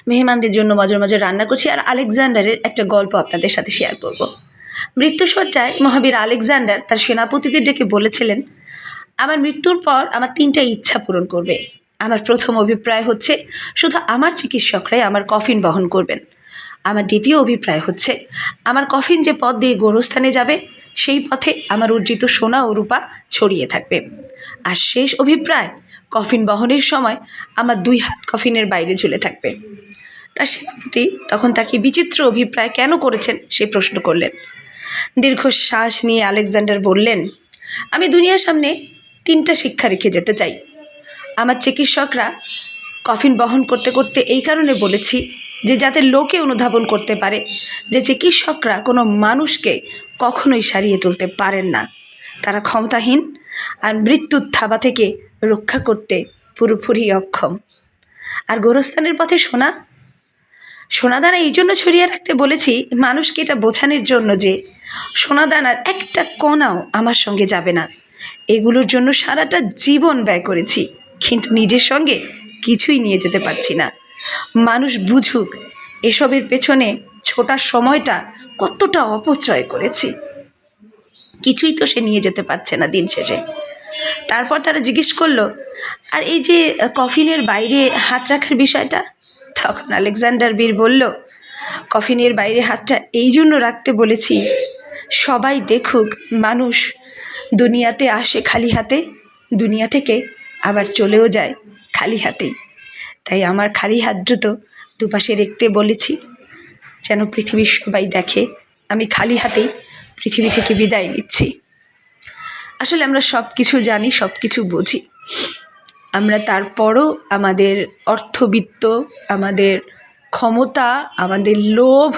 মেহমানদের জন্য মজার মজার রান্না করছি, আর আলেকজান্ডারের একটা গল্প আপনাদের সাথে শেয়ার করব। মৃত্যুশয্যায় মহাবীর আলেকজান্ডার তার সেনাপতিদের ডেকে বলেছিলেন, আমার মৃত্যুর পর আমার 3টা ইচ্ছা পূরণ করবে। আমার প্রথম অভিপ্রায় হচ্ছে শুধু আমার চিকিৎসকরাই আমার কফিন বহন করবেন। আমার দ্বিতীয় অভিপ্রায় হচ্ছে আমার কফিন যে পথ দিয়ে গোরস্থানে যাবে সেই পথে আমার অর্জিত সোনা ও রূপা ছড়িয়ে থাকবে। আর শেষ অভিপ্রায়, কফিন বহনের সময় আমার 2 হাত কফিনের বাইরে ঝুলে থাকবে। তার সেনাপতি তখন তাকে বিচিত্র অভিপ্রায় কেন করেছেন সে প্রশ্ন করলেন। দীর্ঘশ্বাস নিয়ে আলেকজান্ডার বললেন, আমি দুনিয়ার সামনে 3টা শিক্ষা রেখে যেতে চাই। আমার চিকিৎসকরা কফিন বহন করতে করতে এই কারণে বলেছি যে যাতে লোকে অনুধাবন করতে পারে যে চিকিৎসকরা কোনো মানুষকে কখনোই সারিয়ে তুলতে পারেন না, তারা ক্ষমতাহীন আর মৃত্যুর থাবা থেকে রক্ষা করতে পুরোপুরি অক্ষম। আর গোরস্থানের পথে সোনাদানা এই জন্য ছড়িয়ে রাখতে বলেছি মানুষকে এটা বোঝানোর জন্য যে সোনাদানার একটা কণাও আমার সঙ্গে যাবে না। এগুলোর জন্য সারাটা জীবন ব্যয় করেছি, কিন্তু নিজের সঙ্গে কিছুই নিয়ে যেতে পারছি না। মানুষ বুঝুক এসবের পেছনে ছোটার সময়টা কতটা অপচয় করেছি। কিছুই তো সে নিয়ে যেতে পারছে না দিন শেষে। তারপর তারা জিজ্ঞেস করলো, আর এই যে কফিনের বাইরে হাত রাখার বিষয়টা? তখন আলেকজান্ডার বীর বলল, কফিনের বাইরে হাতটা এই জন্য রাখতে বলেছি সবাই দেখুক মানুষ দুনিয়াতে আসে খালি হাতে, দুনিয়া থেকে আবার চলেও যায় খালি হাতেই। তাই আমার খালি হাত দুটো দুপাশে রাখতে বলেছি, যেন পৃথিবীর সবাই দেখে আমি খালি হাতেই পৃথিবী থেকে বিদায় নিচ্ছি। আসলে আমরা সব কিছু জানি, সব কিছু বুঝি, আমরা তারপরও আমাদের অর্থবিত্ত, আমাদের ক্ষমতা, আমাদের লোভ,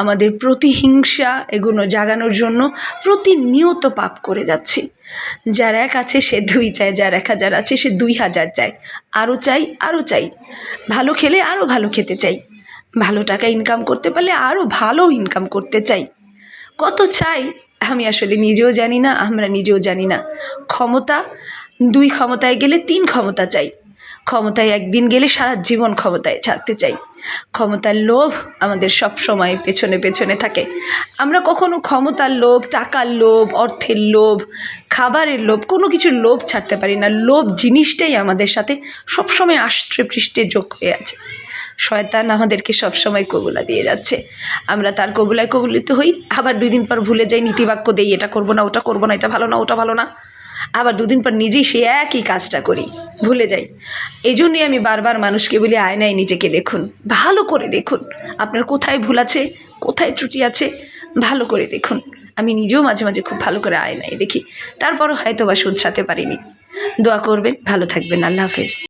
আমাদের প্রতিহিংসা এগুলো জাগানোর জন্য প্রতিনিয়ত পাপ করে যাচ্ছি। যার 1 আছে সে 2 চায়, যার 1000 আছে সে 2000 চায়, আরও চাই, আরও চাই। ভালো খেলে আরও ভালো খেতে চাই, ভালো টাকা ইনকাম করতে পারলে আরও ভালো ইনকাম করতে চাই। কত চাই আমি আসলে নিজেও জানি না, আমরা নিজেও জানি না। ক্ষমতা, 2 ক্ষমতায় গেলে 3 ক্ষমতা চাই, ক্ষমতায় একদিন গেলে সারা জীবন ক্ষমতায় থাকতে চাই। ক্ষমতার লোভ আমাদের সব সময় পেছনে পেছনে থাকে। আমরা কখনো ক্ষমতার লোভ, টাকার লোভ, অর্থের লোভ, খাবারের লোভ, কোনো কিছুর লোভ ছাড়তে পারি না। লোভ জিনিসটাই আমাদের সাথে সবসময় আষ্টে পৃষ্ঠে যোগ হয়ে আছে। শয়তান আমাদেরকে সবসময় কবুলা দিয়ে যাচ্ছে, আমরা তার কবুলায় কবুলিত হই, আবার 2 দিন পর ভুলে যাই, নীতিবাক্য দেই, এটা করবো না, ওটা করবো না, এটা ভালো না, ওটা ভালো না, আবার 2 দিন পর নিজেই সে একই কাজটা করি, ভুলে যাই। এই জন্যই আমি বারবার মানুষকে বলি, আয়নায় নিজেকে দেখুন, ভালো করে দেখুন আপনার কোথায় ভুল আছে, কোথায় ত্রুটি আছে, ভালো করে দেখুন। আমি নিজেও মাঝে মাঝে খুব ভালো করে আয়নায় দেখি, তারপরও হয়তো বা শুধরাতে পারিনি। দোয়া করবেন, ভালো থাকবেন, আল্লাহ হাফেজ।